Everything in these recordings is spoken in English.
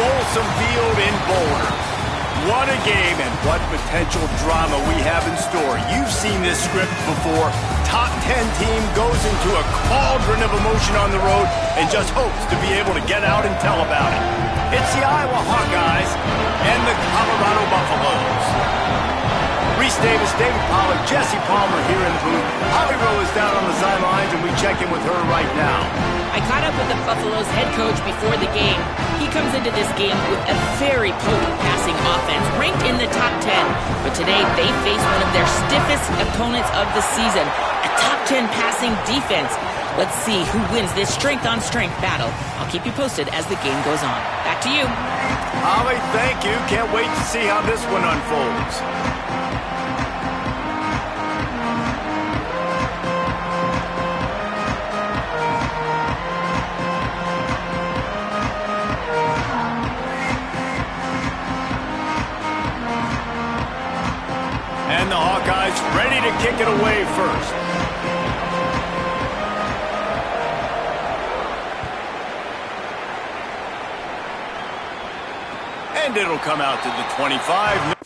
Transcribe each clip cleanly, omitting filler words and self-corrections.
Folsom Field in Boulder. What a game and what potential drama we have in store. You've seen this script before. Top 10 team goes into a cauldron of emotion on the road and just hopes to be able to get out and tell about it. It's the Iowa Hawkeyes and the Colorado Buffaloes. Reese Davis, David Pollack, Jesse Palmer here in the booth. Holly Rowe is down on the sidelines, and we check in with her right now. I caught up with the Buffaloes head coach before the game. He comes into this game with a very potent passing offense, ranked in the top 10. But today, they face one of their stiffest opponents of the season, a top 10 passing defense. Let's see who wins this strength-on-strength battle. I'll keep you posted as the game goes on. Back to you. Holly, thank you. Can't wait to see how this one unfolds. And the Hawkeyes ready to kick it away first. And it'll come out to the 25.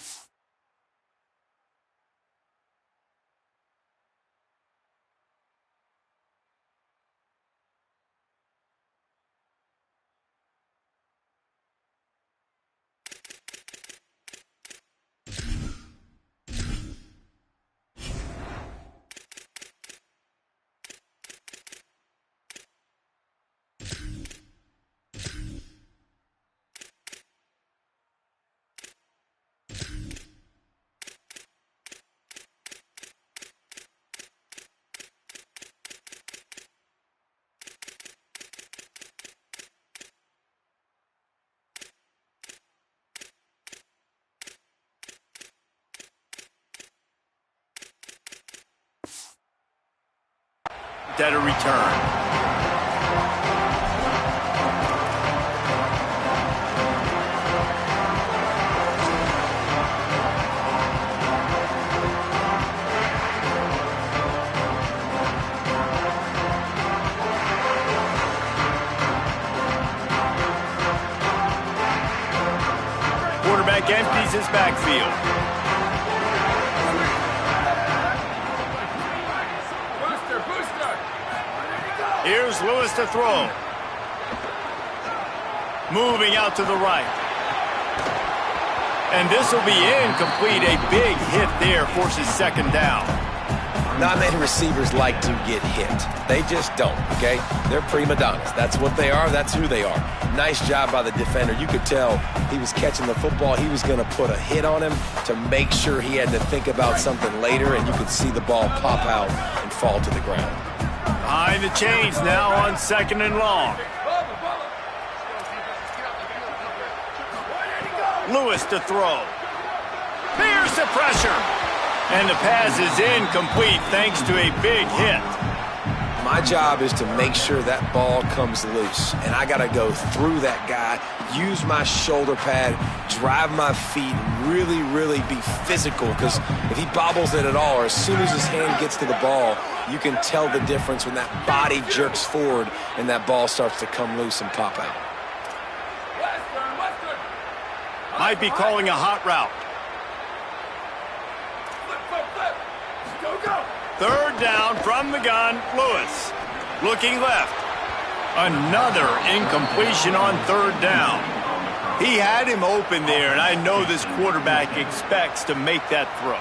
At a return. Quarterback empties his backfield. Here's Lewis to throw. Moving out to the right. And this will be incomplete. A big hit there forces second down. Not many receivers like to get hit. They just don't, okay? They're prima donnas. That's what they are. That's who they are. Nice job by the defender. You could tell he was catching the football. He was going to put a hit on him to make sure he had to think about something later, and you could see the ball pop out and fall to the ground. Behind the chains now on second and long. Lewis to throw. Here's the pressure. And the pass is incomplete thanks to a big hit. My job is to make sure that ball comes loose. And I got to go through that guy, use my shoulder pad, drive my feet, really, really be physical. Because if he bobbles it at all, or as soon as his hand gets to the ball, you can tell the difference when that body jerks forward and that ball starts to come loose and pop out. Might be calling a hot route. Third down from the gun, Lewis. Looking left. Another incompletion on third down. He had him open there, and I know this quarterback expects to make that throw.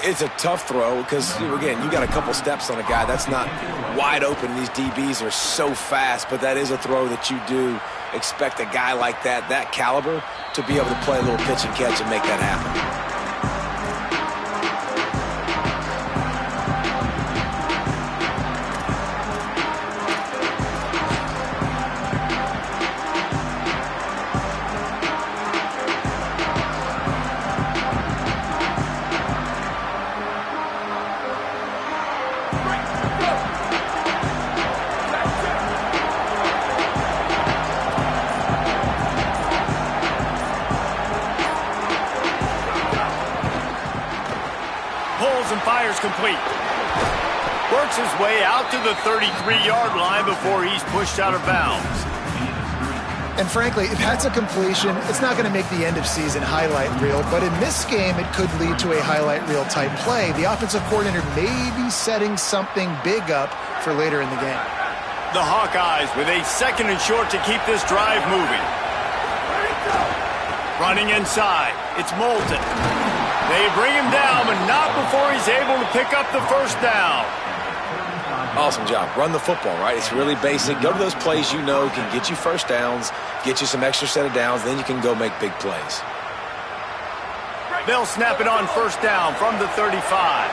It's a tough throw because, again, you got a couple steps on a guy. That's not wide open. These DBs are so fast, but that is a throw that you do expect a guy like that caliber, to be able to play a little pitch and catch and make that happen. And fires complete. Works his way out to the 33-yard line before he's pushed out of bounds. And frankly, if that's a completion, it's not going to make the end of season highlight reel. But in this game, it could lead to a highlight reel type play. The offensive coordinator may be setting something big up for later in the game. The Hawkeyes with a 2nd and short to keep this drive moving. Running inside. It's Moulton. They bring him down, but not before he's able to pick up the first down. Awesome job. Run the football, right? It's really basic. Go to those plays you know can get you first downs, get you some extra set of downs, then you can go make big plays. They'll snap it on first down from the 35.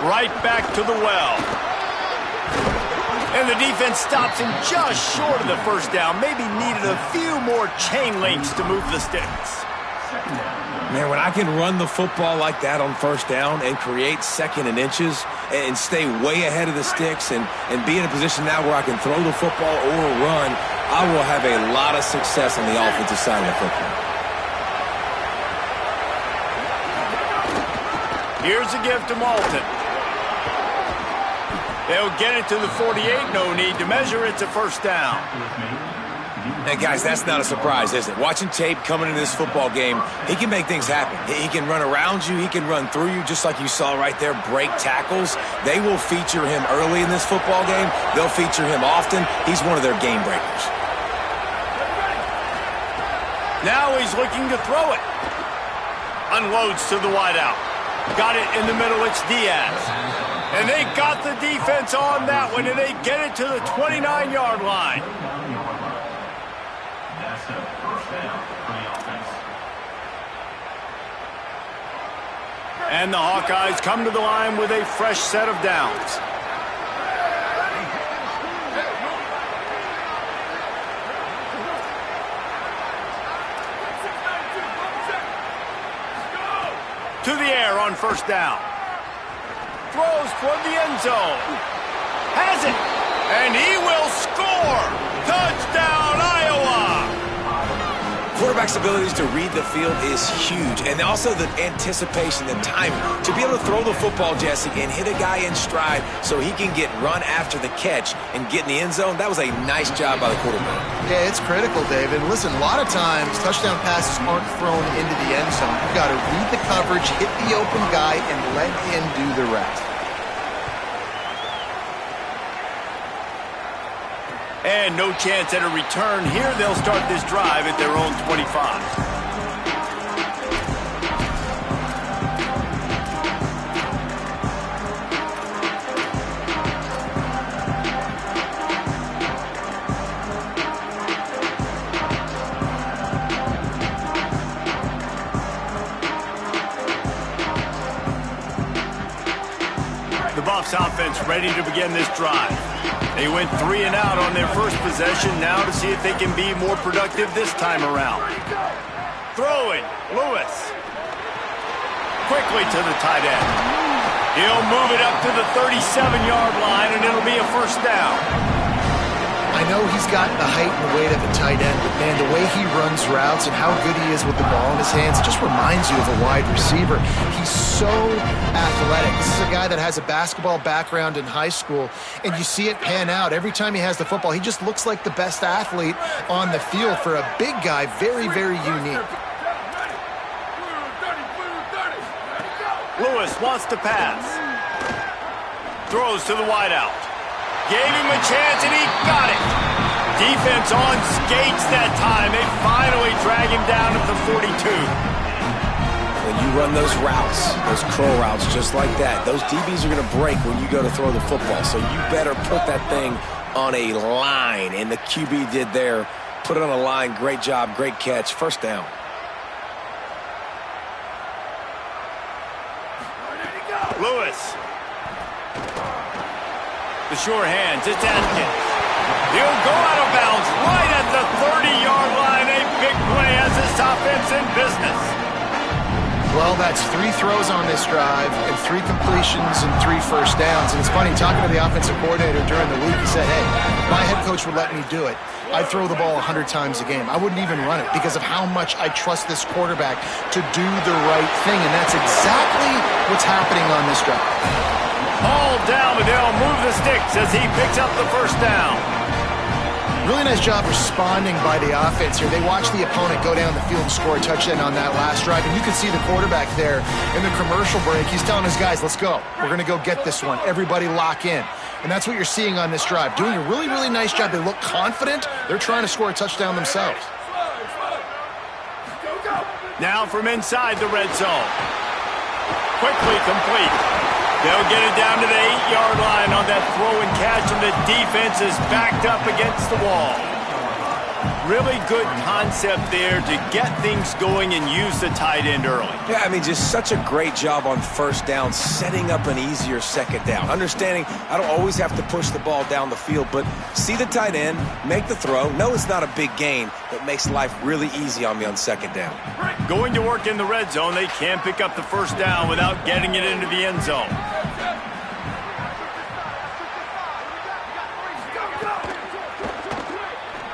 Right back to the well. And the defense stops him just short of the first down. Maybe needed a few more chain links to move the sticks. Man, when I can run the football like that on first down and create 2nd and inches and stay way ahead of the sticks and be in a position now where I can throw the football or run, I will have a lot of success on the offensive side of the football. Here's a give to Moulton. They'll get it to the 48. No need to measure. It's a first down. And guys, that's not a surprise, is it? Watching tape coming into this football game, he can make things happen. He can run around you. He can run through you, just like you saw right there, break tackles. They will feature him early in this football game. They'll feature him often. He's one of their game breakers. Now he's looking to throw it. Unloads to the wideout. Got it in the middle. It's Diaz. And they got the defense on that one, and they get it to the 29-yard line. And the Hawkeyes come to the line with a fresh set of downs. To the air on first down. Throws toward the end zone. Has it. And he will score. Touchdown, Iowa. Quarterback's abilities to read the field is huge. And also the anticipation, the timing. To be able to throw the football, Jesse, and hit a guy in stride so he can get run after the catch and get in the end zone, that was a nice job by the quarterback. Yeah, it's critical, David. Listen, a lot of times touchdown passes aren't thrown into the end zone. You've got to read the coverage, hit the open guy, and let him do the rest. And no chance at a return here. They'll start this drive at their own 25. The Buffs offense ready to begin this drive. They went 3 and out on their first possession, now to see if they can be more productive this time around. Throwing, Lewis. Quickly to the tight end. He'll move it up to the 37-yard line, and it'll be a first down. I know he's got the height and weight of a tight end, but man, the way he runs routes and how good he is with the ball in his hands, it just reminds you of a wide receiver. He's so athletic. This is a guy that has a basketball background in high school, and you see it pan out. Every time he has the football, he just looks like the best athlete on the field. For a big guy, very, very unique. Lewis wants to pass. Throws to the wideout. Gave him a chance, and he got it. Defense on skates that time. They finally drag him down at the 42. When you run those routes, those curl routes just like that, those DBs are going to break when you go to throw the football. So you better put that thing on a line, and the QB did there. Put it on a line. Great job, great catch. First down. Lewis. The sure hands, it's Atkins. He'll go out of bounds right at the 30-yard line. A big play as this offense in business. Well, that's 3 throws on this drive and 3 completions and 3 first downs. And it's funny, talking to the offensive coordinator during the week, he said, hey, if my head coach would let me do it, I'd throw the ball 100 times a game. I wouldn't even run it because of how much I trust this quarterback to do the right thing. And that's exactly what's happening on this drive. Hauled down, but they'll move the sticks as he picks up the first down. Really nice job responding by the offense here. They watched the opponent go down the field and score a touchdown on that last drive. And you can see the quarterback there in the commercial break. He's telling his guys, let's go. We're going to go get this one. Everybody lock in. And that's what you're seeing on this drive. Doing a really, really nice job. They look confident. They're trying to score a touchdown themselves. Now from inside the red zone. Quickly complete. They'll get it down to the 8-yard line on that throw and catch, and the defense is backed up against the wall. Really good concept there to get things going and use the tight end early. Yeah, I mean, just such a great job on first down, setting up an easier second down. Understanding I don't always have to push the ball down the field, but see the tight end, make the throw. No, it's not a big gain, but makes life really easy on me on second down. Going to work in the red zone, they can't pick up the first down without getting it into the end zone.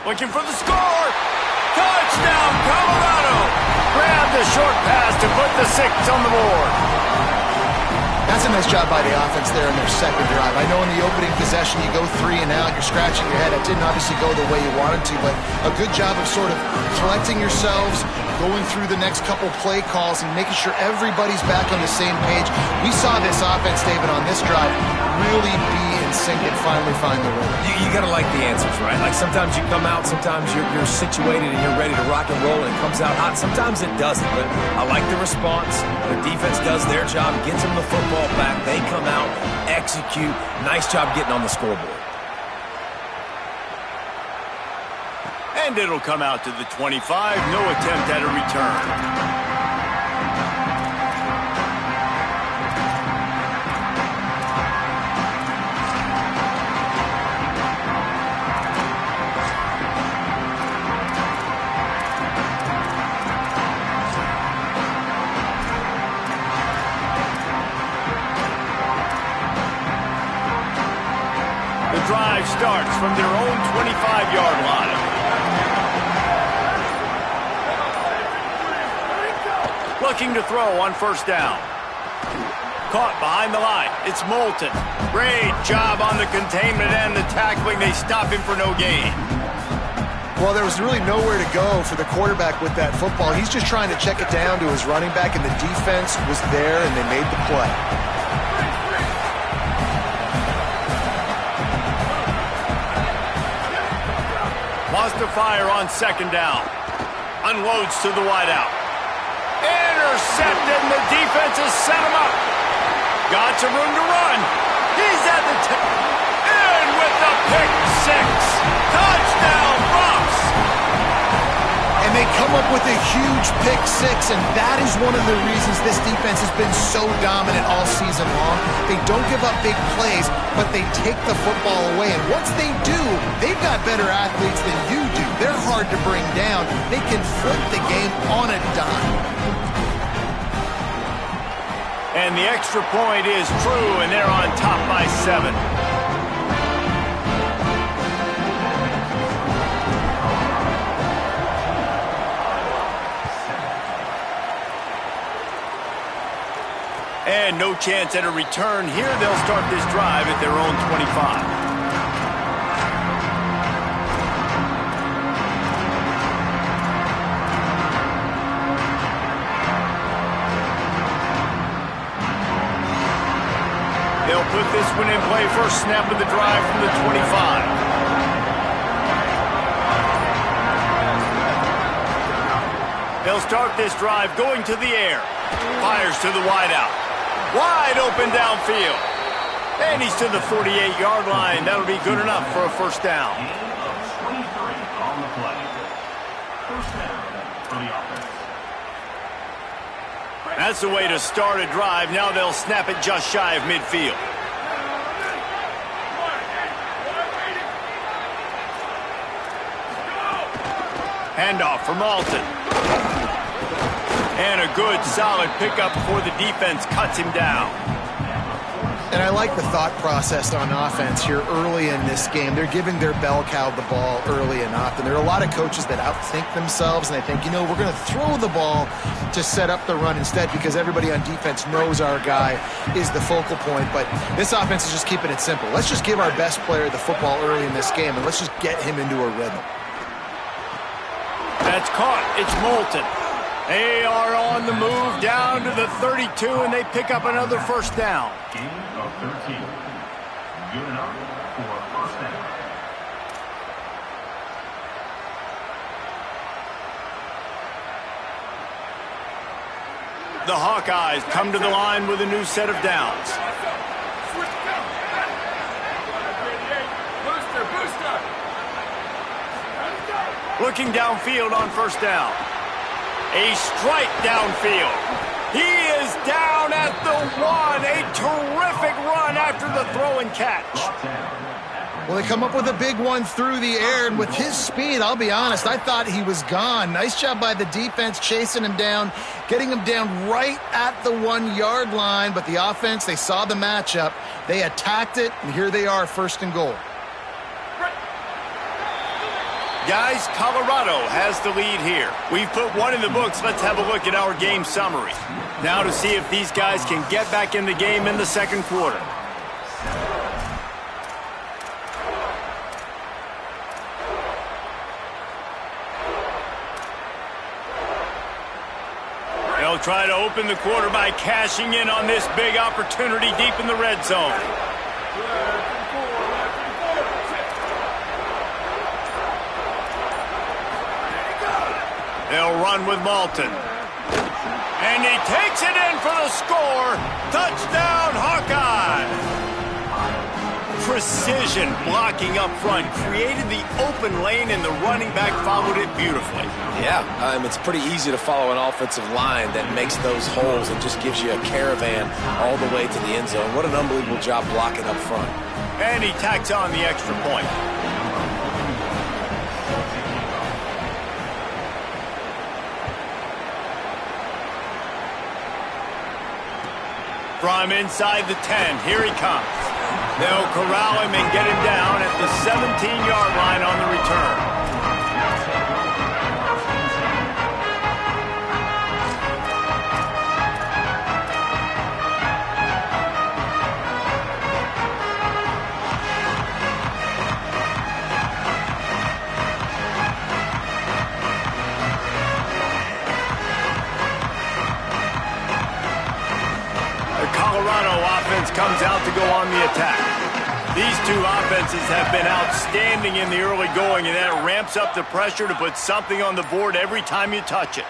Looking for the score. Touchdown, Colorado. Grab the short pass to put the 6 on the board. That's a nice job by the offense there in their second drive. I know in the opening possession you go 3 and out, you're scratching your head. It didn't obviously go the way you wanted to, but a good job of sort of collecting yourselves, going through the next couple play calls and making sure everybody's back on the same page. We saw this offense, David, on this drive really be in sync and finally find the rhythm. You got to like the answers, right? Like sometimes you come out, sometimes you're situated and you're ready to rock and roll and it comes out hot. Sometimes it doesn't, but I like the response. The defense does their job, gets them the football back. They come out, execute. Nice job getting on the scoreboard. And it'll come out to the 25. No attempt at a return. The drive starts from their own 25-yard line. Looking to throw on first down. Caught behind the line. It's Moulton. Great job on the containment and the tackling. They stop him for no gain. Well, there was really nowhere to go for the quarterback with that football. He's just trying to check it down to his running back, and the defense was there, and they made the play. Wants to fire on second down. Unloads to the wideout. Intercepted, and the defense has set him up. Got some room to run. He's at the in with the pick 6. Touchdown, Bucs. And they come up with a huge pick 6, and that is one of the reasons this defense has been so dominant all season long. They don't give up big plays, but they take the football away. And once they do, they've got better athletes than you do. They're hard to bring down. They can flip the game on a dime. And the extra point is true, and they're on top by 7. And no chance at a return here. They'll start this drive at their own 25. They'll put this one in play. First snap of the drive from the 25. They'll start this drive going to the air. Fires to the wideout. Wide open downfield. And he's to the 48-yard line. That'll be good enough for a first down. 23 on the play. First down for the offense. That's the way to start a drive. Now they'll snap it just shy of midfield. Handoff for Moulton. And a good, solid pickup before the defense cuts him down. And I like the thought process on offense here early in this game. They're giving their bell cow the ball early and often. There are a lot of coaches that outthink themselves, and they think, we're going to throw the ball to set up the run instead because everybody on defense knows our guy is the focal point. But this offense is just keeping it simple. Let's just give our best player the football early in this game, and let's just get him into a rhythm. That's caught. It's Moulton. They are on the move down to the 32, and they pick up another first down. Gain of 13. Good enough for a first down. The Hawkeyes come to the line with a new set of downs. Looking downfield on first down. A strike downfield. He is down at the 1. A terrific run after the throw and catch. Well, they come up with a big one through the air, and with his speed, I'll be honest, I thought he was gone. Nice job by the defense chasing him down, getting him down right at the 1-yard line. But the offense, they saw the matchup. They attacked it, and here they are, first and goal. Guys, Colorado has the lead here. We've put one in the books. Let's have a look at our game summary. Now to see if these guys can get back in the game in the second quarter. They'll try to open the quarter by cashing in on this big opportunity deep in the red zone. They'll run with Moulton. And he takes it in for the score. Touchdown, Hawkeye! Precision blocking up front. Created the open lane, and the running back followed it beautifully. Yeah, it's pretty easy to follow an offensive line that makes those holes and just gives you a caravan all the way to the end zone. What an unbelievable job blocking up front. And he tacks on the extra point. From inside the 10, here he comes. They'll corral him and get him down at the 17-yard line on the return. Colorado offense comes out to go on the attack. These two offenses have been outstanding in the early going, and that ramps up the pressure to put something on the board every time you touch it.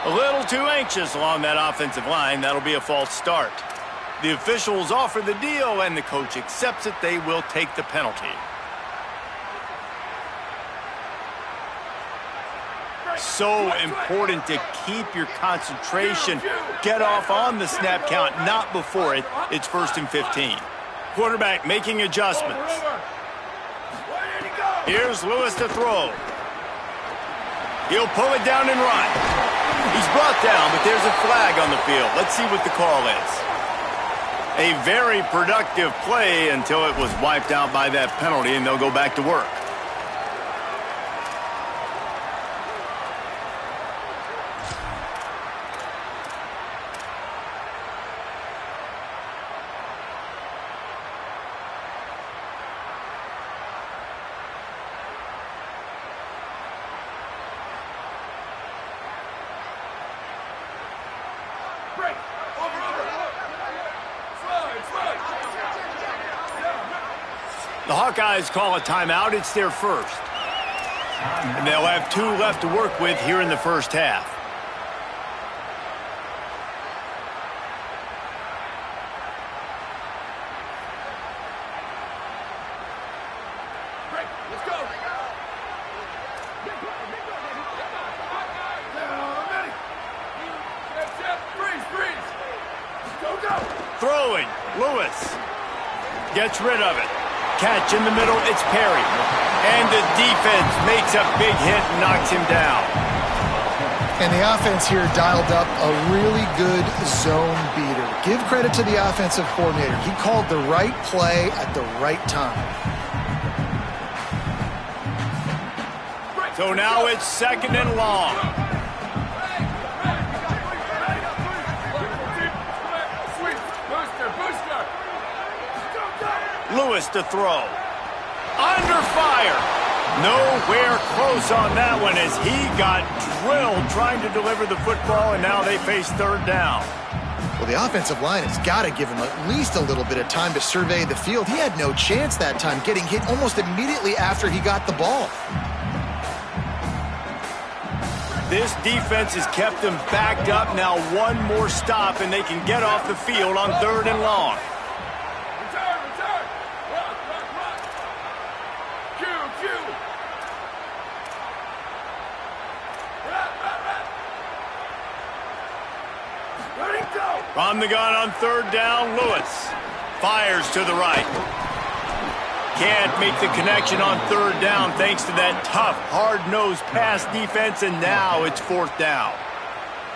A little too anxious along that offensive line. That'll be a false start. The officials offer the deal, and the coach accepts it. They will take the penalty. So important to keep your concentration. Get off on the snap count, not before it. It's 1st and 15. Quarterback making adjustments. Here's Lewis to throw. He'll pull it down and run. He's brought down, but there's a flag on the field. Let's see what the call is. A very productive play until it was wiped out by that penalty, and they'll go back to work. The Hawkeyes call a timeout. It's their first. And they'll have 2 left to work with here in the first half. Throwing. Lewis gets rid of it. Catch in the middle, it's Perry. And the defense makes a big hit and knocks him down. And the offense here dialed up a really good zone beater. Give credit to the offensive coordinator. He called the right play at the right time. So now it's 2nd and long. Lewis to throw. Under fire. Nowhere close on that one as he got drilled trying to deliver the football, and now they face 3rd down. Well, the offensive line has got to give him at least a little bit of time to survey the field. He had no chance that time, getting hit almost immediately after he got the ball. This defense has kept them backed up. Now one more stop, and they can get off the field on 3rd and long. From the gun on 3rd down, Lewis fires to the right. Can't make the connection on 3rd down thanks to that tough, hard-nosed pass defense, and now it's 4th down.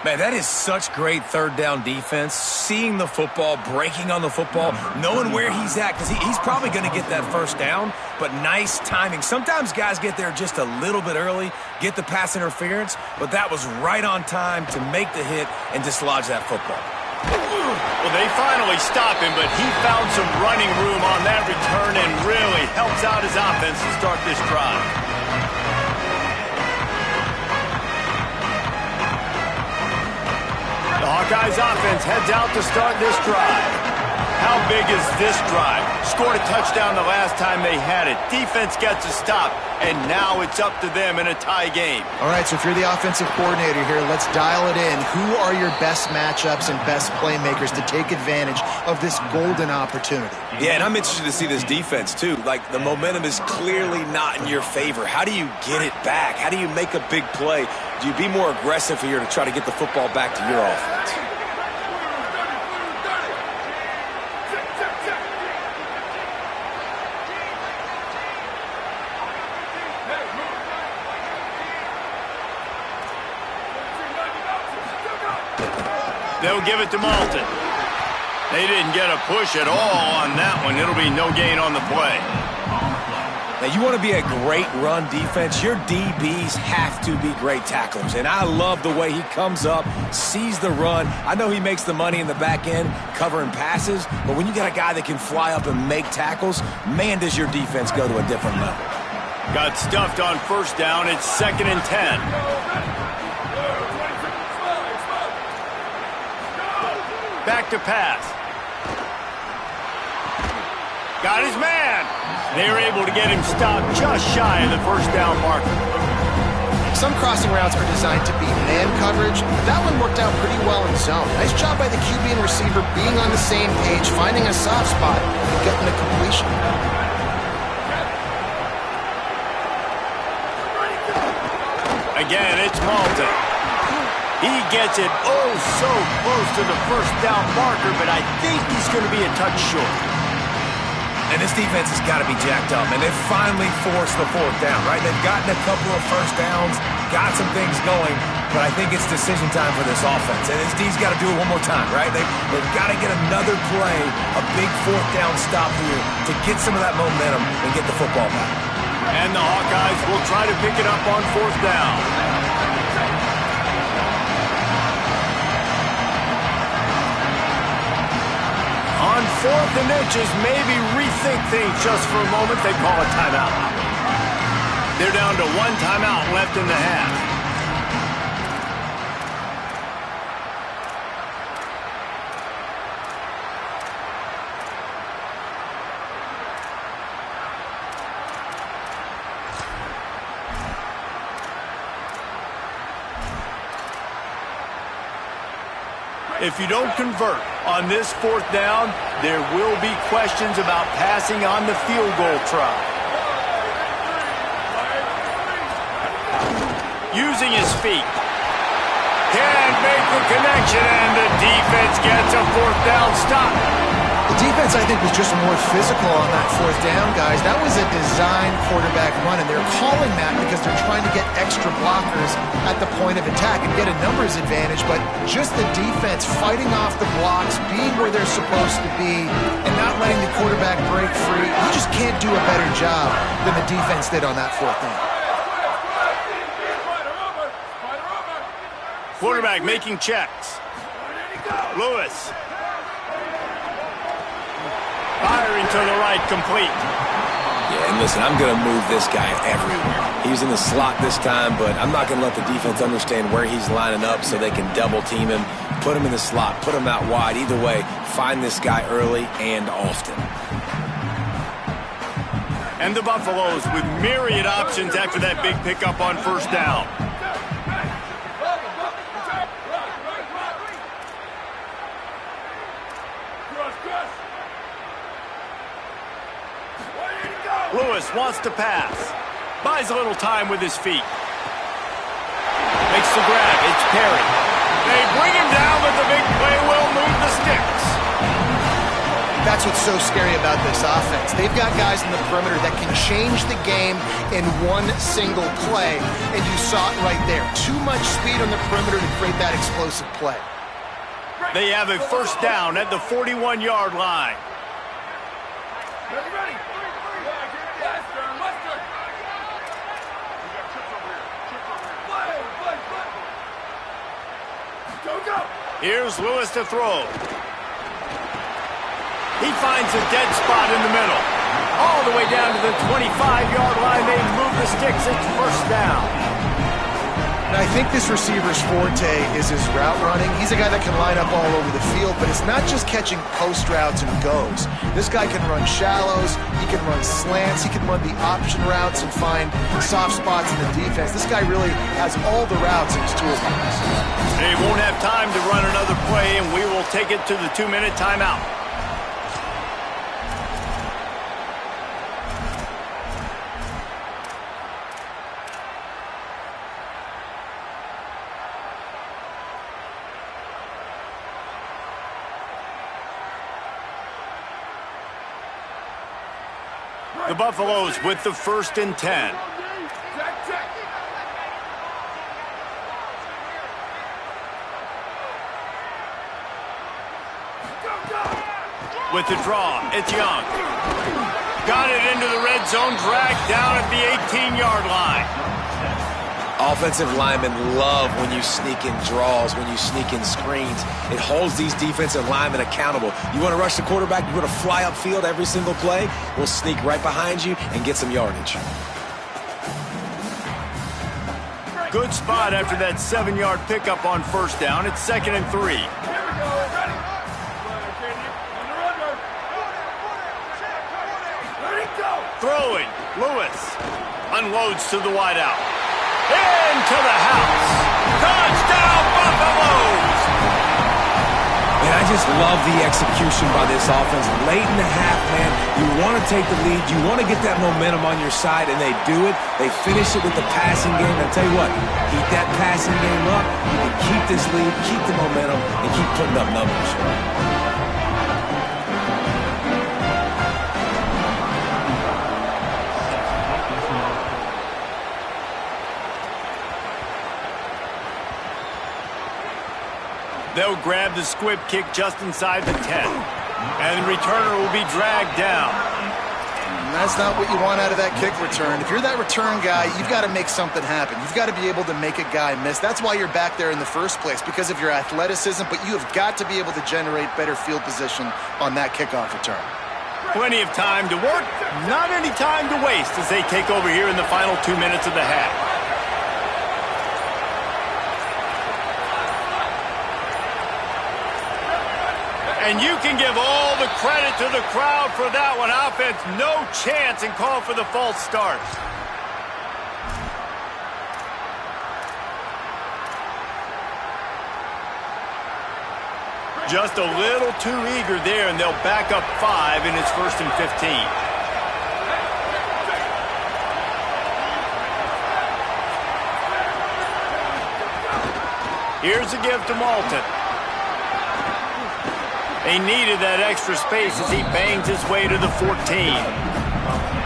Man, that is such great 3rd down defense. Seeing the football, breaking on the football, knowing where he's at, because he's probably going to get that 1st down, but nice timing. Sometimes guys get there just a little bit early, get the pass interference, but that was right on time to make the hit and dislodge that football. Well, they finally stop him, but he found some running room on that return and really helps out his offense to start this drive. The Hawkeyes offense heads out to start this drive. How big is this drive? Scored a touchdown the last time they had it. Defense gets a stop, and now it's up to them in a tie game. All right, so if you're the offensive coordinator here, let's dial it in. Who are your best matchups and best playmakers to take advantage of this golden opportunity? Yeah, and I'm interested to see this defense, too. Like, the momentum is clearly not in your favor. How do you get it back? How do you make a big play? Do you be more aggressive here to try to get the football back to your offense? They'll give it to Malton. They didn't get a push at all on that one. It'll be no gain on the play. Now, you want to be a great run defense, your DBs have to be great tacklers. And I love the way he comes up, sees the run. I know he makes the money in the back end covering passes, but when you got a guy that can fly up and make tackles, man, does your defense go to a different level. Got stuffed on 1st down. It's 2nd and 10. Back to pass. Got his man. They were able to get him stopped just shy of the 1st down marker. Some crossing routes are designed to be man coverage, but that one worked out pretty well in zone. Nice job by the QB and receiver being on the same page, finding a soft spot, and getting a completion. Again, it's Malton. He gets it oh so close to the 1st down marker, but I think he's going to be a touch short. And this defense has got to be jacked up, and they've finally forced the 4th down, right? They've gotten a couple of 1st downs, got some things going, but I think it's decision time for this offense. And this D's got to do it one more time, right? They've got to get another play, a big 4th down stop here to get some of that momentum and get the football back. And the Hawkeyes will try to pick it up on 4th down. On 4th and inches, maybe rethink things just for a moment. They call a timeout. They're down to 1 timeout left in the half. If you don't convert on this 4th down, there will be questions about passing on the field goal try. Using his feet. Can't make the connection, and the defense gets a 4th down stop. The defense, I think, was just more physical on that fourth down, guys. That was a design quarterback run, and they're calling that because they're trying to get extra blockers at the point of attack and get a numbers advantage, but just the defense fighting off the blocks, being where they're supposed to be, and not letting the quarterback break free. You just can't do a better job than the defense did on that fourth down. Quarterback making checks. Lewis. Firing to the right, complete. Yeah, and listen, I'm going to move this guy everywhere. He's in the slot this time, but I'm not going to let the defense understand where he's lining up so they can double team him, put him in the slot, put him out wide. Either way, find this guy early and often. And the Buffaloes with myriad options after that big pickup on first down. Lewis wants to pass. Buys a little time with his feet. Makes the grab. It's Perry. They bring him down, but the big play will move the sticks. That's what's so scary about this offense. They've got guys in the perimeter that can change the game in one single play, and you saw it right there. Too much speed on the perimeter to create that explosive play. They have a first down at the 41-yard line. Ready. Here's Lewis to throw. He finds a dead spot in the middle. All the way down to the 25-yard line. They move the sticks. It's first down. And I think this receiver's forte is his route running. He's a guy that can line up all over the field, but it's not just catching post routes and goes. This guy can run shallows, he can run slants, he can run the option routes and find soft spots in the defense. This guy really has all the routes in his toolbox. They won't have time to run another play, and we will take it to the 2-minute timeout. The Buffaloes with the 1st and 10. With the draw, it's Young. Got it into the red zone, dragged down at the 18-yard line. Offensive linemen love when you sneak in draws, when you sneak in screens. It holds these defensive linemen accountable. You want to rush the quarterback, you want to fly upfield every single play, we'll sneak right behind you and get some yardage. Good spot after that 7-yard pickup on first down. It's 2nd and 3. Throwing, Lewis unloads to the wideout. Into the house. Touchdown, Buffaloes! And I just love the execution by this offense. Late in the half, man, you want to take the lead. You want to get that momentum on your side, and they do it. They finish it with the passing game. I tell you what, keep that passing game up. You can keep this lead, keep the momentum, and keep putting up numbers. They'll grab the squib kick just inside the 10. And the returner will be dragged down. And that's not what you want out of that kick return. If you're that return guy, you've got to make something happen. You've got to be able to make a guy miss. That's why you're back there in the first place, because of your athleticism, but you have got to be able to generate better field position on that kickoff return. Plenty of time to work, not any time to waste as they take over here in the final 2 minutes of the half. And you can give all the credit to the crowd for that one. Offense, no chance, and call for the false start. Just a little too eager there, and they'll back up 5, and it's 1st and 15. Here's a give to Malton. They needed that extra space as he bangs his way to the 14.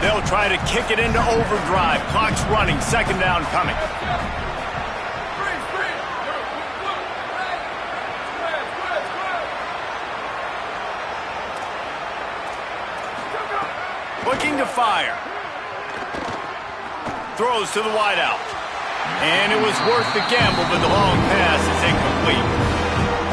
They'll try to kick it into overdrive. Clock's running. Second down coming. Looking to fire. Throws to the wideout. And it was worth the gamble, but the long pass is incomplete.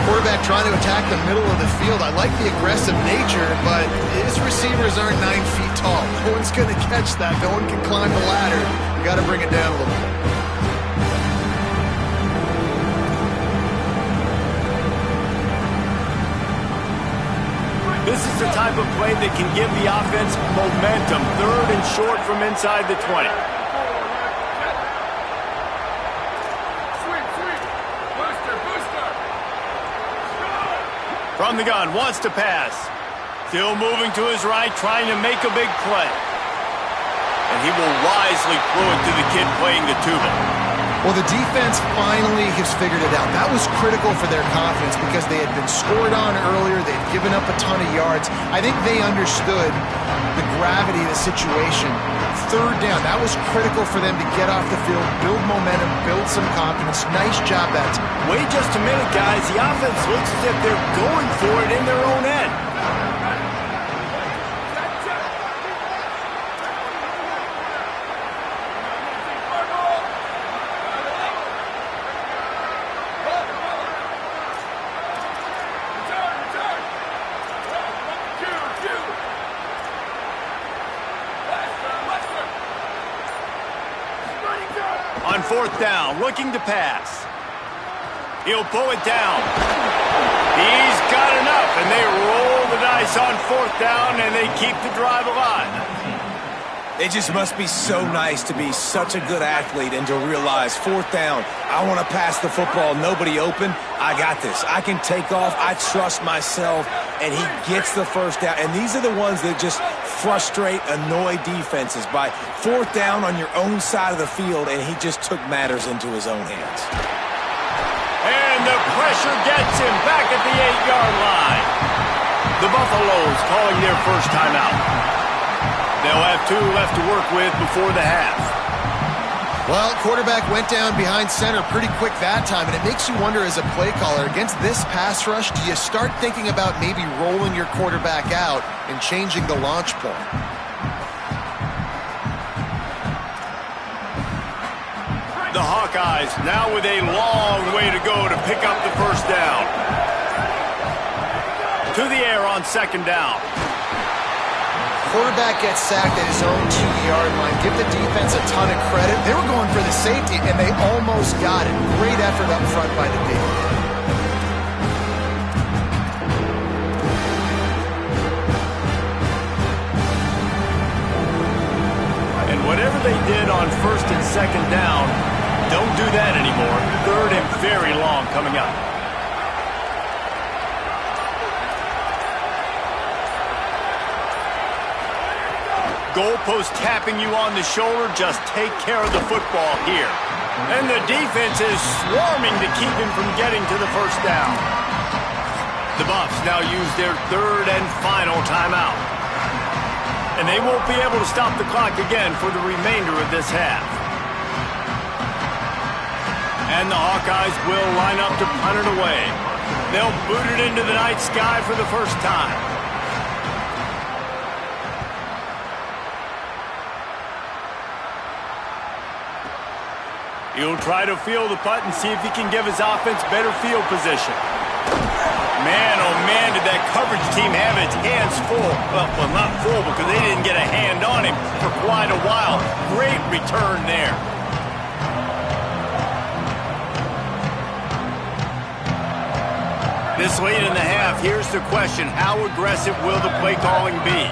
Quarterback trying to attack the middle of the field. I like the aggressive nature, but his receivers aren't 9 feet tall. No one's going to catch that. No one can climb the ladder. You got to bring it down a little bit. This is the type of play that can give the offense momentum. Third and short from inside the 20. From the gun, wants to pass. Still moving to his right, trying to make a big play. And he will wisely throw it to the kid playing the tuba. Well, the defense finally has figured it out. That was critical for their confidence because they had been scored on earlier. They'd given up a ton of yards. I think they understood the gravity of the situation. Third down, that was critical for them to get off the field, build momentum, build some confidence. Nice job that time. Wait just a minute, guys. The offense looks as if they're going for it in their own end. On fourth down, looking to pass. He'll pull it down. He's got enough, and they roll the dice on fourth down, and they keep the drive alive. It just must be so nice to be such a good athlete and to realize fourth down, I want to pass the football, nobody open, I got this. I can take off, I trust myself, and he gets the first down. And these are the ones that just frustrate, annoy defenses by fourth down on your own side of the field, and he just took matters into his own hands. And the pressure gets him back at the 8-yard line. The Buffaloes calling their first timeout. They'll have 2 left to work with before the half. Well, quarterback went down behind center pretty quick that time, and it makes you wonder as a play caller, against this pass rush, do you start thinking about maybe rolling your quarterback out and changing the launch point? The Hawkeyes now with a long way to go to pick up the first down. To the air on second down. Quarterback gets sacked at his own 2-yard line. Give the defense a ton of credit. They were going for the safety, and they almost got it. Great effort up front by the D. And whatever they did on first and second down, don't do that anymore. Third and very long coming up. Goalpost tapping you on the shoulder, just take care of the football here. And the defense is swarming to keep him from getting to the first down. The Buffs now use their third and final timeout. And they won't be able to stop the clock again for the remainder of this half. And the Hawkeyes will line up to punt it away. They'll boot it into the night sky for the first time. He'll try to field the punt and see if he can give his offense better field position. Man, oh man, did that coverage team have its hands full. Well, not full because they didn't get a hand on him for quite a while. Great return there. This late in the half, here's the question. How aggressive will the play calling be?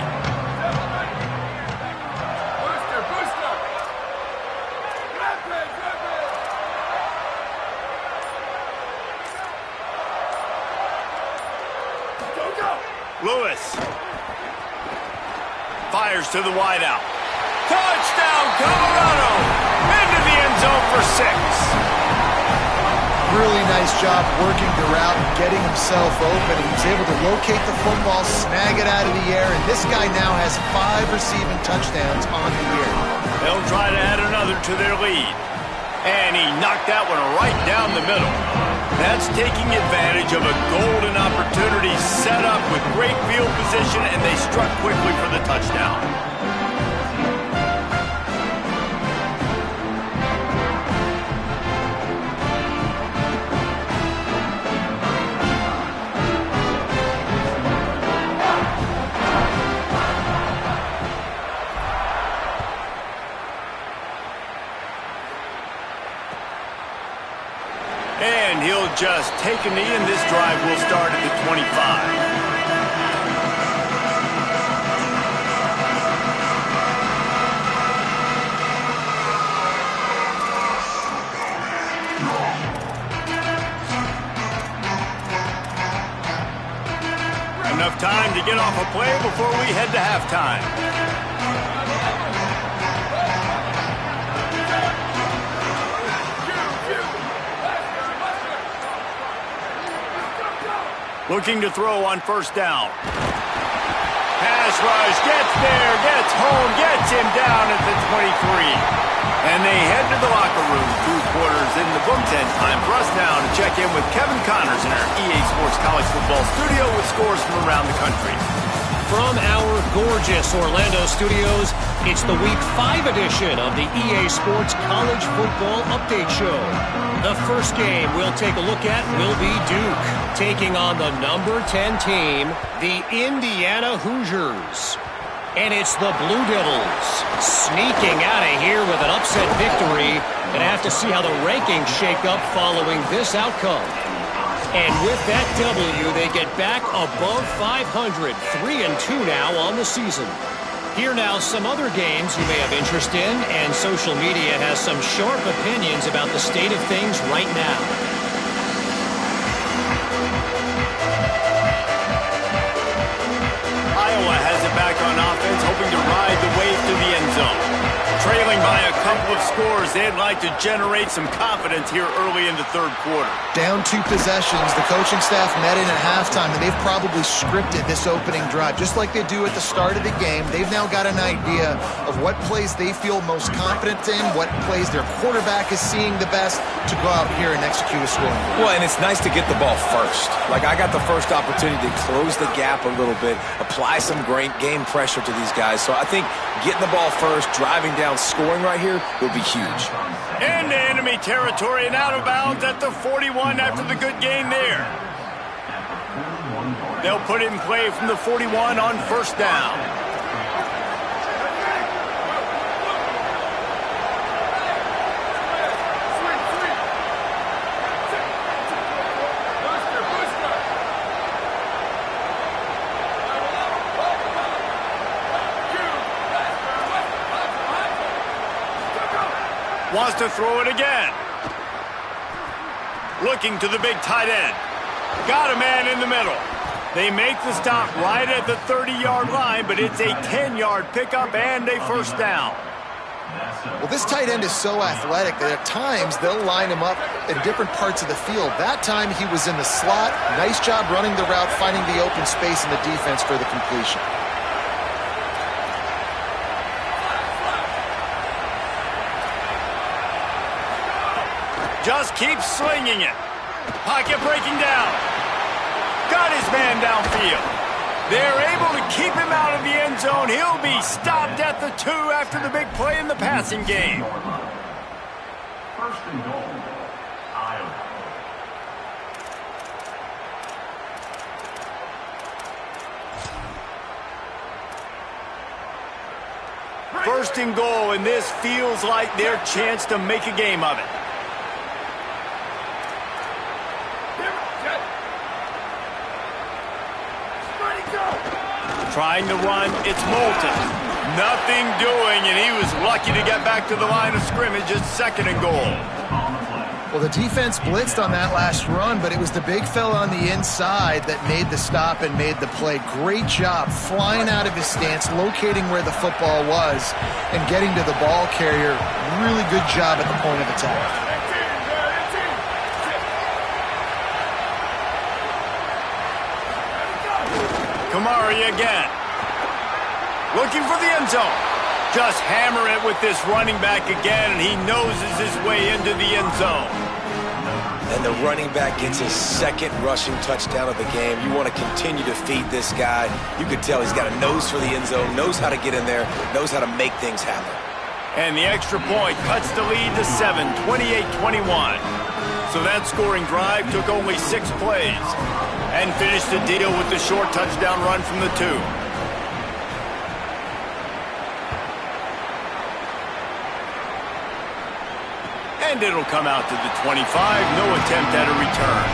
Lewis fires to the wideout. Touchdown, Colorado! Into the end zone for 6. Really nice job working the route and getting himself open. He was able to locate the football, snag it out of the air, and this guy now has 5 receiving touchdowns on the year. They'll try to add another to their lead. And he knocked that one right down the middle. That's taking advantage of a golden opportunity set up with great field position, and they struck quickly for the touchdown. And he'll just take a knee, and this drive will start at the 25. Enough time to get off a play before we head to halftime. Looking to throw on first down. Pass rush, gets there, gets home, gets him down at the 23. And they head to the locker room. 2 quarters in the books, and time for us now to check in with Kevin Connors in our EA Sports College Football studio with scores from around the country. From our gorgeous Orlando studios, it's the Week 5 edition of the EA Sports College Football Update Show. The first game we'll take a look at will be Duke, taking on the number 10 team, the Indiana Hoosiers. And it's the Blue Devils sneaking out of here with an upset victory. And have to see how the rankings shake up following this outcome. And with that W, they get back above 500, 3-2 now on the season. Here now some other games you may have interest in, and social media has some sharp opinions about the state of things right now. Iowa has it back on offense, hoping to ride the wave to the end zone. Trailing by a couple of scores, they'd like to generate some confidence here early in the third quarter. Down 2 possessions, the coaching staff met in at halftime, and they've probably scripted this opening drive. Just like they do at the start of the game, they've now got an idea of what plays they feel most confident in, what plays their quarterback is seeing the best to go out here and execute a scoring. Well, and it's nice to get the ball first. Like, I got the first opportunity to close the gap a little bit, apply some great game pressure to these guys. So I think getting the ball first, driving down, scoring right here will be huge. Into enemy territory and out of bounds at the 41 after the good gain there. They'll put it in play from the 41 on first down. Wants to throw it again. Looking to the big tight end. Got a man in the middle. They make the stop right at the 30-yard line, but it's a 10-yard pickup and a first down. Well, this tight end is so athletic that at times they'll line him up in different parts of the field. That time he was in the slot. Nice job running the route, finding the open space in the defense for the completion. Just keeps slinging it. Pocket breaking down. Got his man downfield. They're able to keep him out of the end zone. He'll be stopped at the 2 after the big play in the passing game. First and goal, Iowa. First and goal, and this feels like their chance to make a game of it. Trying to run, it's Moulton. Nothing doing, and he was lucky to get back to the line of scrimmage at second and goal. Well, the defense blitzed on that last run, but it was the big fella on the inside that made the stop and made the play. Great job flying out of his stance, locating where the football was, and getting to the ball carrier. Really good job at the point of attack. Kamari again. Looking for the end zone. Just hammer it with this running back again, and he noses his way into the end zone. And the running back gets his second rushing touchdown of the game. You want to continue to feed this guy. You could tell he's got a nose for the end zone, knows how to get in there, knows how to make things happen. And the extra point cuts the lead to 7, 28-21. So that scoring drive took only 6 plays and finished the deal with the short touchdown run from the 2. And it'll come out to the 25. No attempt at a return.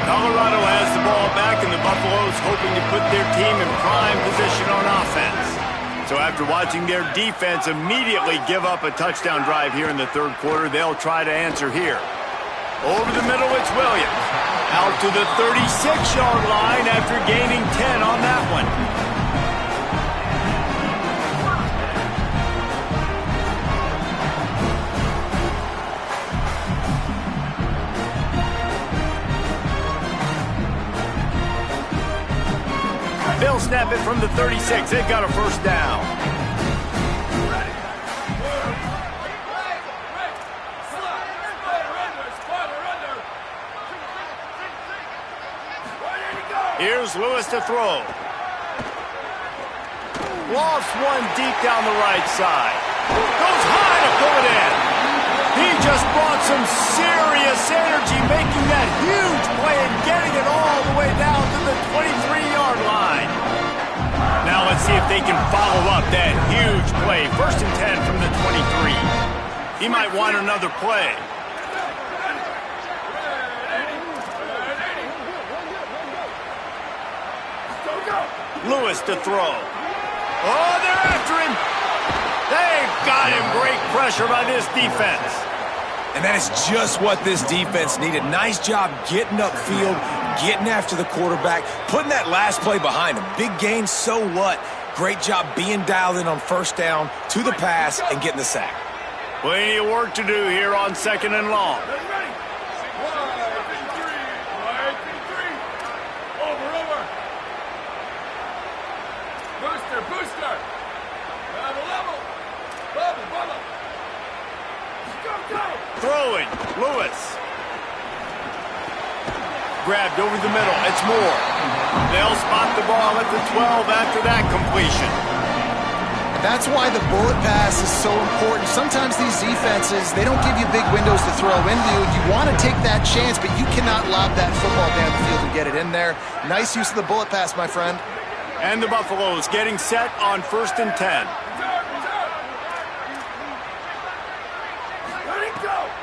Colorado has the ball back, and the Buffaloes hoping to put their team in prime position on offense. So after watching their defense immediately give up a touchdown drive here in the third quarter, they'll try to answer here. Over the middle, it's Williams. Out to the 36-yard line after gaining 10 on that one. They'll snap it from the 36. They've got a first down. Here's Lewis to throw. Lofts one deep down the right side. Goes high to pull it in. He just brought some serious energy, making that huge play and getting it all the way down to the 23-yard line. Now let's see if they can follow up that huge play. 1st and 10 from the 23. He might want another play. Lewis to throw. Oh, they're after him. They've got him. Great pressure by this defense. And that is just what this defense needed. Nice job getting upfield, getting after the quarterback, putting that last play behind him. Big gain, so what? Great job being dialed in on first down, to the pass, and getting the sack. Plenty of work to do here on 2nd and long. Throwing, Lewis. Grabbed over the middle, it's Moore. They'll spot the ball at the 12 after that completion. That's why the bullet pass is so important. Sometimes these defenses, they don't give you big windows to throw into. You want to take that chance, but you cannot lob that football down the field and get it in there. Nice use of the bullet pass, my friend. And the Buffaloes getting set on 1st and 10.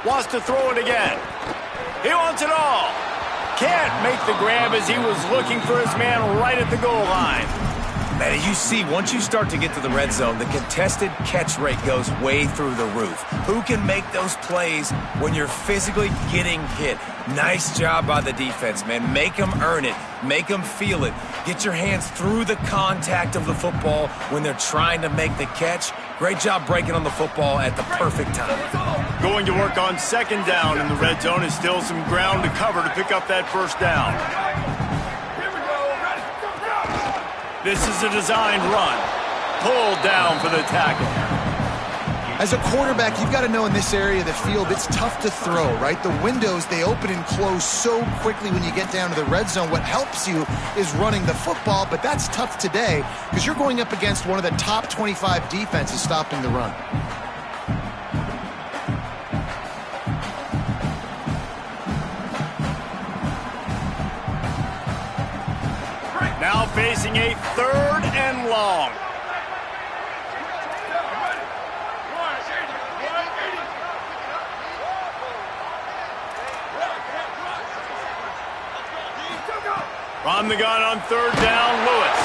Wants to throw it again. He wants it all. Can't make the grab as he was looking for his man right at the goal line. Man, you see, once you start to get to the red zone, the contested catch rate goes way through the roof. Who can make those plays when you're physically getting hit? Nice job by the defense, man. Make them earn it. Make them feel it. Get your hands through the contact of the football when they're trying to make the catch. Great job breaking on the football at the perfect time. Going to work on 2nd down in the red zone is still some ground to cover to pick up that first down. This is a designed run. Pulled down for the tackle. As a quarterback, you've got to know in this area of the field, it's tough to throw, right? The windows, they open and close so quickly when you get down to the red zone. What helps you is running the football, but that's tough today because you're going up against one of the top 25 defenses stopping the run. Now facing a 3rd and long. From the gun on 3rd down, Lewis.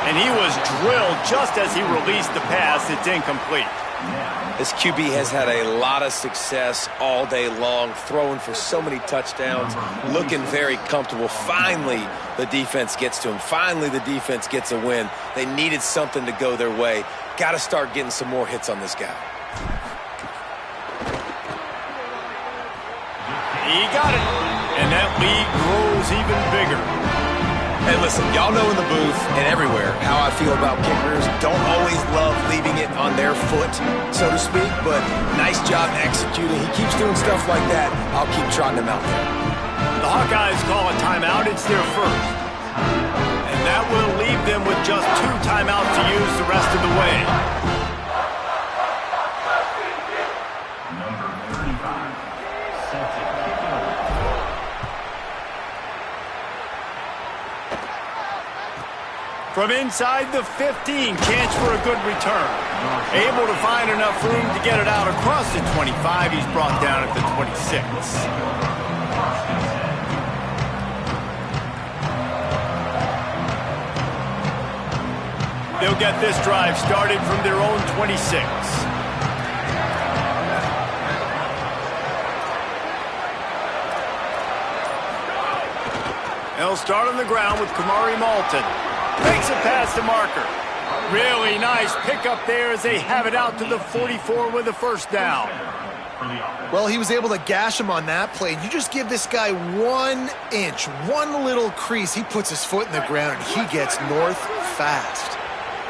And he was drilled just as he released the pass. It's incomplete. This QB has had a lot of success all day long, throwing for so many touchdowns, looking very comfortable. Finally, the defense gets to him. Finally, the defense gets a win. They needed something to go their way. Got to start getting some more hits on this guy. He got it, and that lead grows even bigger. Hey, listen, y'all know in the booth and everywhere how I feel about kickers. Don't always love leaving it on their foot, so to speak, but nice job executing. He keeps doing stuff like that. I'll keep trotting him out there. The Hawkeyes call a timeout. It's their first. And that will leave them with just 2 timeouts to use the rest of the way. Number 35, set to kick it off. From inside the 15, chance for a good return. Able to find enough room to get it out across the 25. He's brought down at the 26. They'll get this drive started from their own 26. They'll start on the ground with Kamari Malton. Makes a pass to Marker. Really nice pickup there as they have it out to the 44 with a first down. Well, he was able to gash him on that play. You just give this guy 1 inch, one little crease. He puts his foot in the ground, and he gets north fast.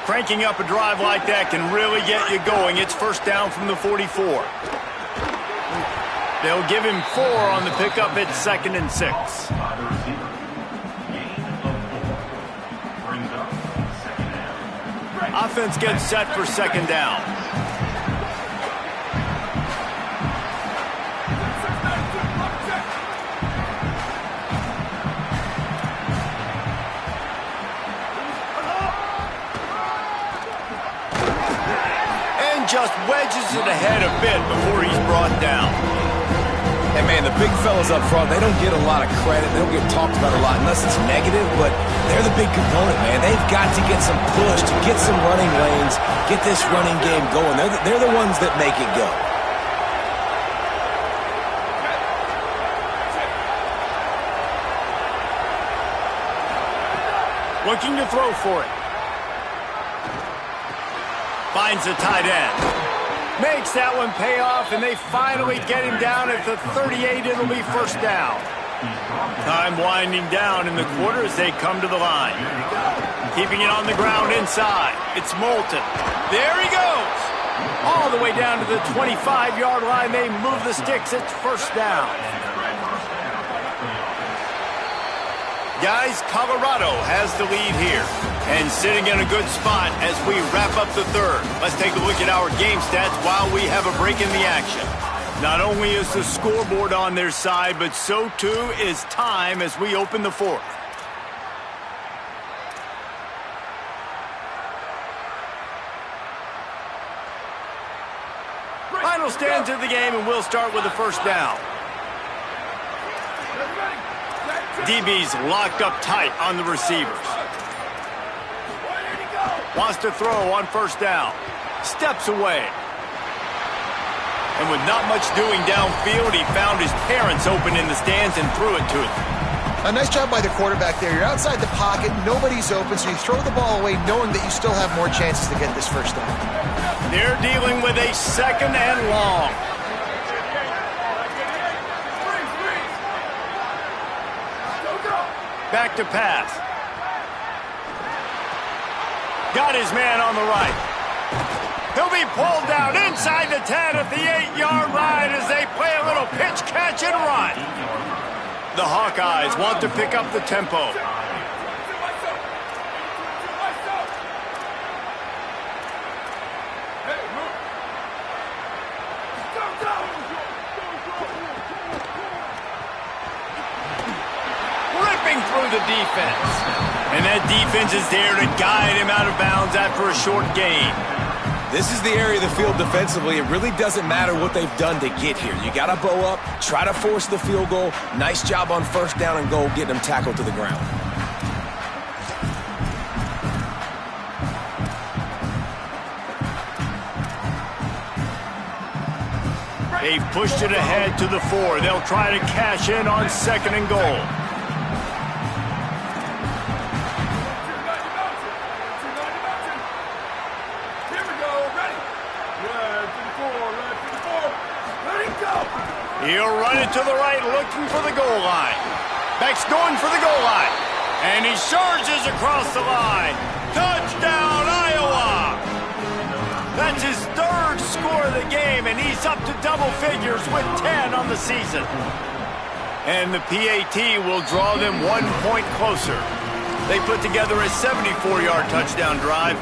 Cranking up a drive like that can really get you going. It's first down from the 44. They'll give him 4 on the pickup. It's 2nd and 6. Offense gets set for 2nd down. And just wedges it ahead a bit before he's brought down. Hey, man, the big fellas up front, they don't get a lot of credit. They don't get talked about a lot unless it's negative, but they're the big component, man. They've got to get some push, to get some running lanes, get this running game going. They're the ones that make it go. Looking to throw for it. Finds the tight end. Makes that one pay off, and they finally get him down at the 38. It'll be first down. Time winding down in the quarter as they come to the line. Keeping it on the ground inside. It's Moulton. There he goes. All the way down to the 25-yard line. They move the sticks. It's first down. Guys, Colorado has the lead here and sitting in a good spot as we wrap up the third. Let's take a look at our game stats while we have a break in the action. Not only is the scoreboard on their side, but so too is time as we open the fourth. Final stands of the game, and we'll start with the first down. DB's locked up tight on the receivers. Wants to throw on first down. Steps away. And with not much doing downfield, he found his parents open in the stands and threw it to them. A nice job by the quarterback there. You're outside the pocket, nobody's open, so you throw the ball away knowing that you still have more chances to get this first down. They're dealing with a 2nd and long. Back to pass. Got his man on the right. He'll be pulled down inside the 10 at the 8-yard line as they play a little pitch, catch, and run. The Hawkeyes want to pick up the tempo. Through the defense. And that defense is there to guide him out of bounds after a short gain. This is the area of the field defensively. It really doesn't matter what they've done to get here. You got to bow up, try to force the field goal. Nice job on first down and goal, getting them tackled to the ground. They've pushed it ahead to the 4. They'll try to cash in on 2nd and goal. He'll run it to the right, looking for the goal line. Beck's going for the goal line. And he surges across the line. Touchdown, Iowa! That's his 3rd score of the game, and he's up to double figures with 10 on the season. And the PAT will draw them 1 point closer. They put together a 74-yard touchdown drive,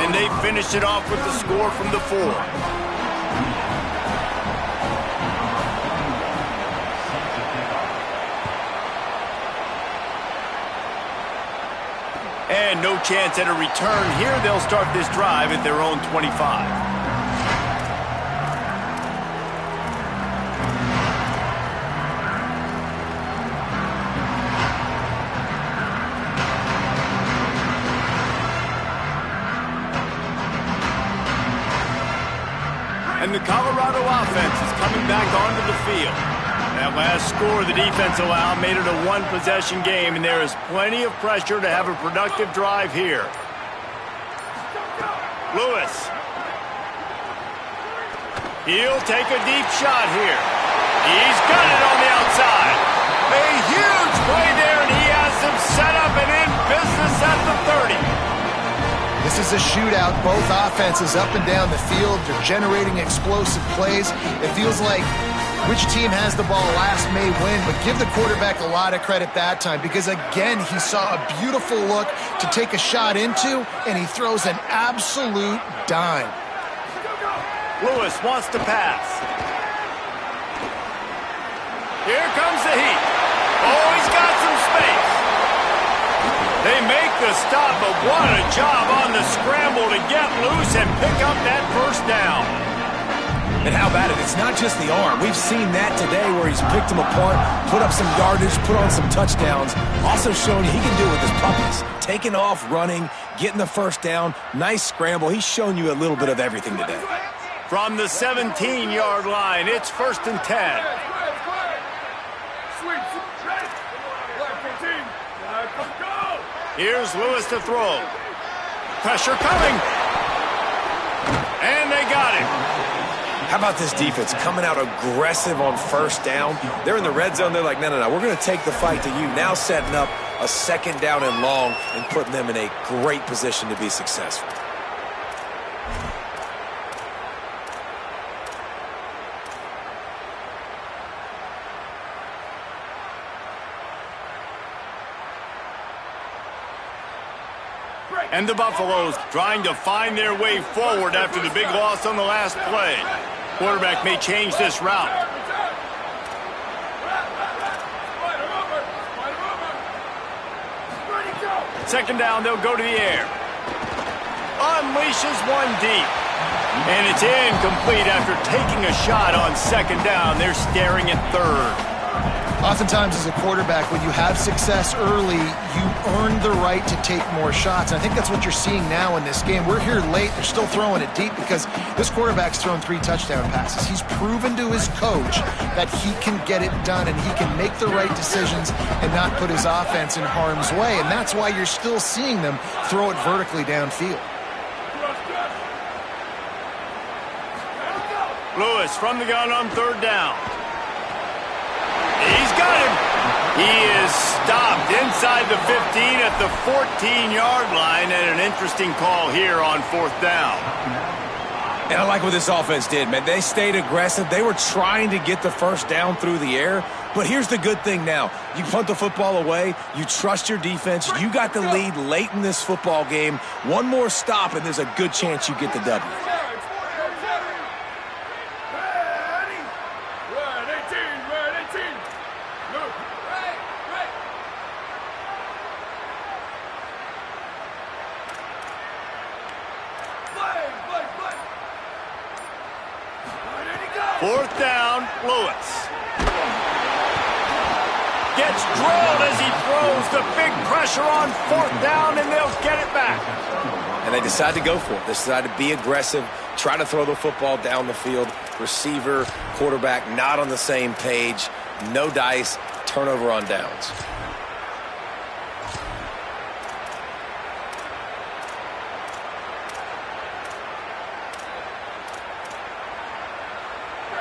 and they finished it off with the score from the 4. And no chance at a return here. They'll start this drive at their own 25. And the Colorado offense is coming back onto the field. That last score the defense allowed made it a 1-possession game, and there is plenty of pressure to have a productive drive here. Lewis. He'll take a deep shot here. He's got it on the outside. A huge play there, and he has them set up and in business at the 30. This is a shootout. Both offenses up and down the field. They're generating explosive plays. It feels like which team has the ball last may win, but give the quarterback a lot of credit that time because, again, he saw a beautiful look to take a shot into, and he throws an absolute dime. Lewis wants to pass. Here comes the heat. Oh, he's got some space. They make the stop, but what a job on the scramble to get loose and pick up that 1st down. And how about it? It's not just the arm. We've seen that today where he's picked them apart, put up some yardage, put on some touchdowns. Also showing you he can do it with his puppies. Taking off, running, getting the 1st down. Nice scramble. He's shown you a little bit of everything today. From the 17-yard line, it's 1st and 10. Here's Lewis to throw. Pressure coming. And they got him. How about this defense coming out aggressive on 1st down? They're in the red zone. They're like, no, we're going to take the fight to you. Now setting up a 2nd down and long and putting them in a great position to be successful. And the Buffaloes trying to find their way forward after the big loss on the last play. Quarterback may change this route. 2nd down, they'll go to the air. Unleashes one deep. And it's incomplete after taking a shot on 2nd down. They're staring at 3rd. Oftentimes as a quarterback, when you have success early, you earn the right to take more shots. I think that's what you're seeing now in this game. We're here late. They're still throwing it deep because this quarterback's thrown 3 touchdown passes. He's proven to his coach that he can get it done and he can make the right decisions and not put his offense in harm's way. And that's why you're still seeing them throw it vertically downfield. Lewis from the gun on 3rd down. He's got him. He is stopped inside the 15 at the 14-yard line, and an interesting call here on 4th down. And I like what this offense did, man. They stayed aggressive. They were trying to get the 1st down through the air. But here's the good thing now. You punt the football away. You trust your defense. You got the lead late in this football game. One more stop, and there's a good chance you get the W. Fourth down, Lewis. Gets drilled as he throws the big pressure on 4th down, and they'll get it back. and they decide to go for it. They decide to be aggressive, try to throw the football down the field. Receiver, quarterback, not on the same page. No dice, turnover on downs.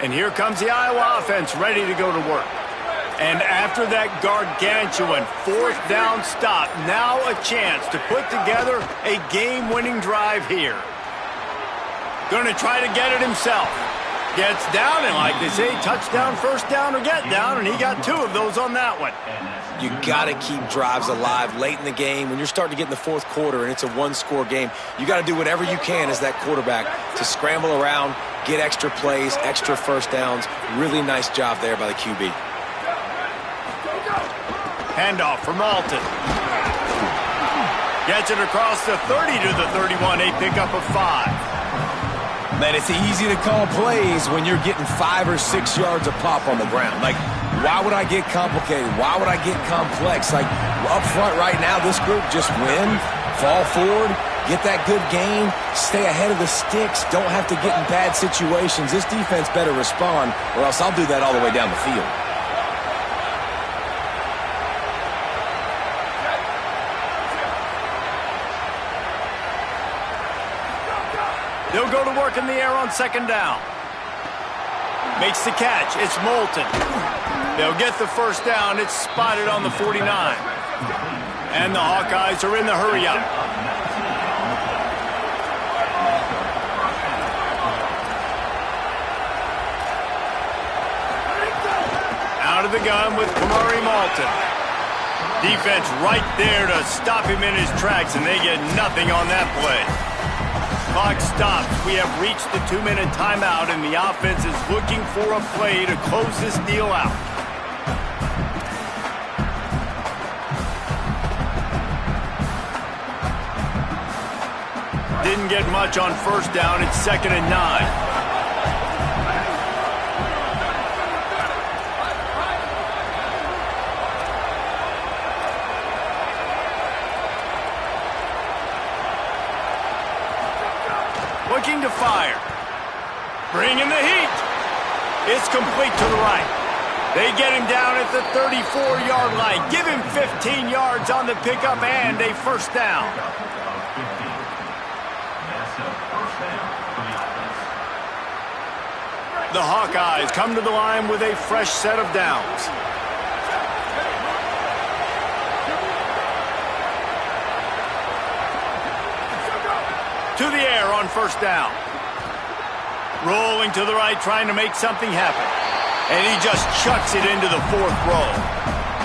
And here comes the Iowa offense ready to go to work. And after that gargantuan fourth down stop, now a chance to put together a game-winning drive here. Going to try to get it himself. Gets down, and like they say, touchdown, first down, or get down, and he got 2 of those on that one. You got to keep drives alive late in the game. When you're starting to get in the fourth quarter and it's a one-score game, you got to do whatever you can as that quarterback to scramble around, get extra plays, extra first downs. Really nice job there by the QB. Handoff for Malton. Gets it across the 30 to the 31, a pickup of 5. Man, it's easy to call plays when you're getting 5 or 6 yards a pop on the ground. Like, why would I get complicated? Why would I get complex? Like, up front right now, this group just win, fall forward, get that good gain, stay ahead of the sticks, don't have to get in bad situations. This defense better respond, or else I'll do that all the way down the field. They'll go to work in the air on second down. Makes the catch. It's Moulton. They'll get the first down. It's spotted on the 49. And the Hawkeyes are in the hurry-up. Out of the gun with Kamari Malton. Defense right there to stop him in his tracks, and they get nothing on that play. Clock stops. We have reached the 2-minute timeout, and the offense is looking for a play to close this deal out. Didn't get much on first down. It's 2nd and 9. Looking to fire. Bringing the heat. It's complete to the right. They get him down at the 34-yard line. Give him 15 yards on the pickup and a first down. The Hawkeyes come to the line with a fresh set of downs. To the air on first down. Rolling to the right, trying to make something happen. And he just chucks it into the 4th row.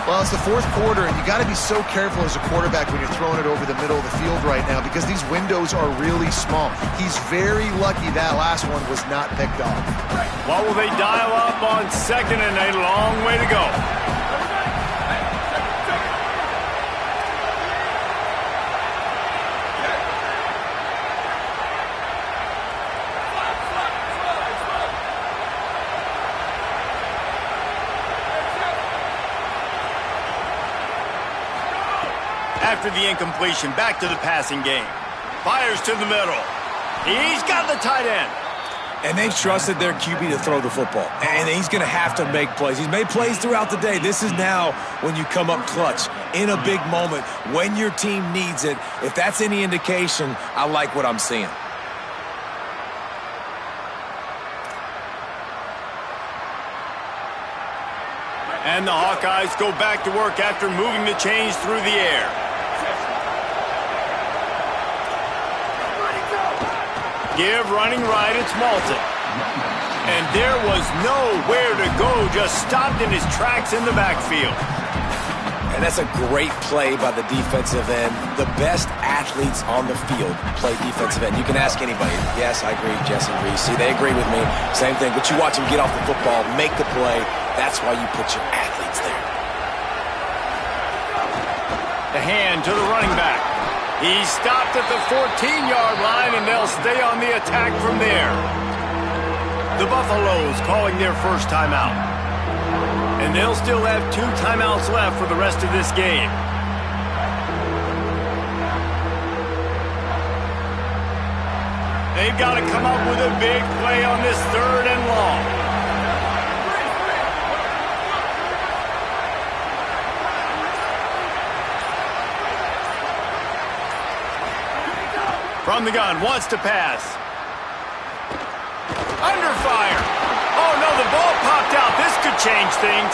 Well, it's the 4th quarter, and you got to be so careful as a quarterback when you're throwing it over the middle of the field right now because these windows are really small. He's very lucky that last one was not picked off. What will they dial up on 2nd and a long way to go? After the incompletion, back to the passing game. Fires to the middle. He's got the tight end. And they've trusted their QB to throw the football. And he's going to have to make plays. He's made plays throughout the day. This is now when you come up clutch in a big moment when your team needs it. If that's any indication, I like what I'm seeing. And the Hawkeyes go back to work after moving the chains through the air. Give running right, it's Malton. And there was nowhere to go, just stopped in his tracks in the backfield. And that's a great play by the defensive end. The best athletes on the field play defensive end. You can ask anybody. Yes, I agree, Jesse Reese. See, they agree with me. Same thing. But you watch them get off the football, make the play. That's why you put your athletes there. The hand to the running back. He stopped at the 14-yard line, and they'll stay on the attack from there. The Buffaloes calling their first timeout. And they'll still have 2 timeouts left for the rest of this game. They've got to come up with a big play on this 3rd and long. From the gun, wants to pass. Under fire. Oh, no, the ball popped out. This could change things.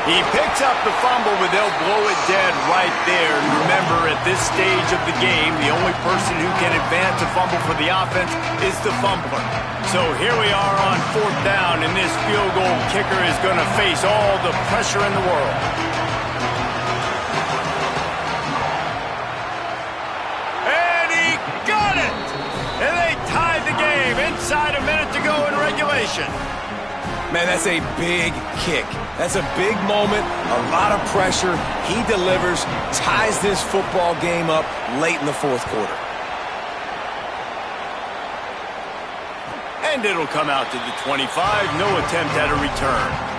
He picks up the fumble, but they'll blow it dead right there. And remember, at this stage of the game, the only person who can advance a fumble for the offense is the fumbler. So here we are on 4th down, and this field goal kicker is going to face all the pressure in the world. And he got it! And they tied the game inside a minute to go in regulation. Man, that's a big kick. That's a big moment, a lot of pressure. He delivers, ties this football game up late in the 4th quarter. And it'll come out to the 25. No attempt at a return.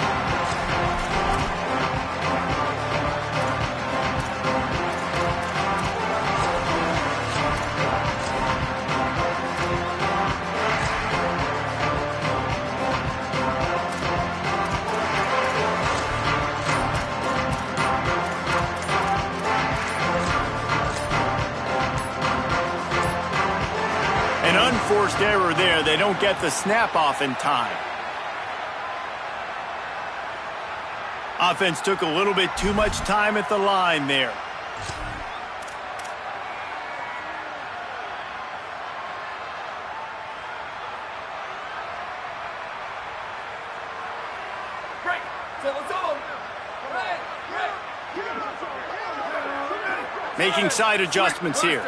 Unforced error there. They don't get the snap off in time. Offense took a little bit too much time at the line there. Making side adjustments here.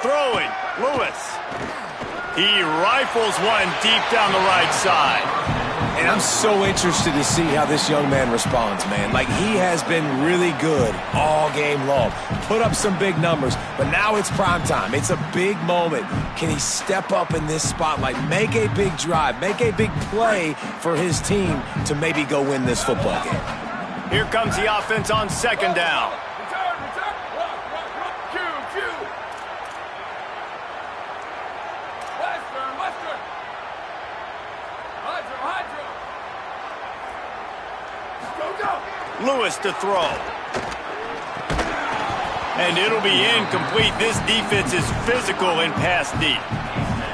Throwing, Lewis. He rifles one deep down the right side. And I'm so interested to see how this young man responds, man. Like, he has been really good all game long. Put up some big numbers, but now it's prime time. It's a big moment. Can he step up in this spotlight, make a big drive, make a big play for his team to maybe go win this football game? Here comes the offense on 2nd down. Lewis to throw. And it'll be incomplete. This defense is physical in pass deep.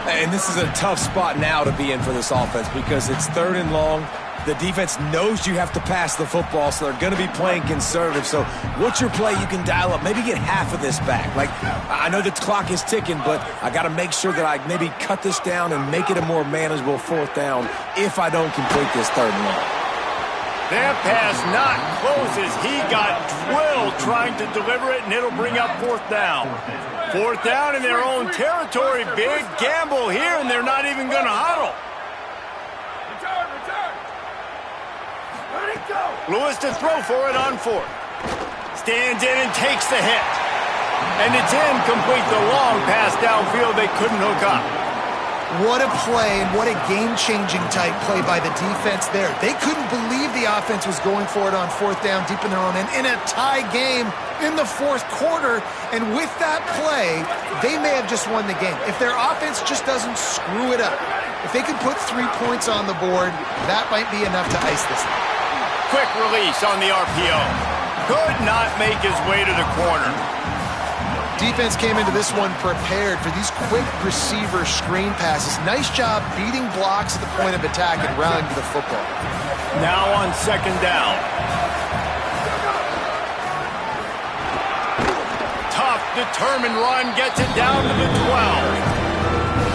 And this is a tough spot now to be in for this offense because it's 3rd and long. The defense knows you have to pass the football, so they're going to be playing conservative. So what's your play you can dial up? Maybe get half of this back. Like, I know the clock is ticking, but I got to make sure that I maybe cut this down and make it a more manageable 4th down if I don't complete this 3rd and long. That pass not close as he got drilled trying to deliver it, and it'll bring up 4th down. 4th down in their own territory. Big gamble here, and they're not even going to huddle. Lewis to throw for it on 4th. Stands in and takes the hit. And it's incomplete. The long pass downfield they couldn't hook up. What a play and what a game-changing type play by the defense there. They couldn't believe the offense was going for it on 4th down deep in their own end in a tie game in the 4th quarter. And with that play, they may have just won the game. If their offense just doesn't screw it up, if they can put 3 points on the board, that might be enough to ice this thing. Quick release on the RPO. Could not make his way to the corner. Defense came into this one prepared for these quick receiver screen passes. Nice job beating blocks at the point of attack and rallying to the football. Now on 2nd down. Tough, determined run gets it down to the 12.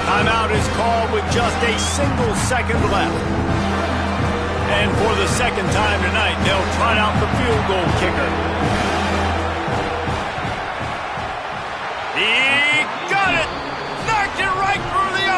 Timeout is called with just a single second left. And for the 2nd time tonight, they'll try out the field goal kicker. He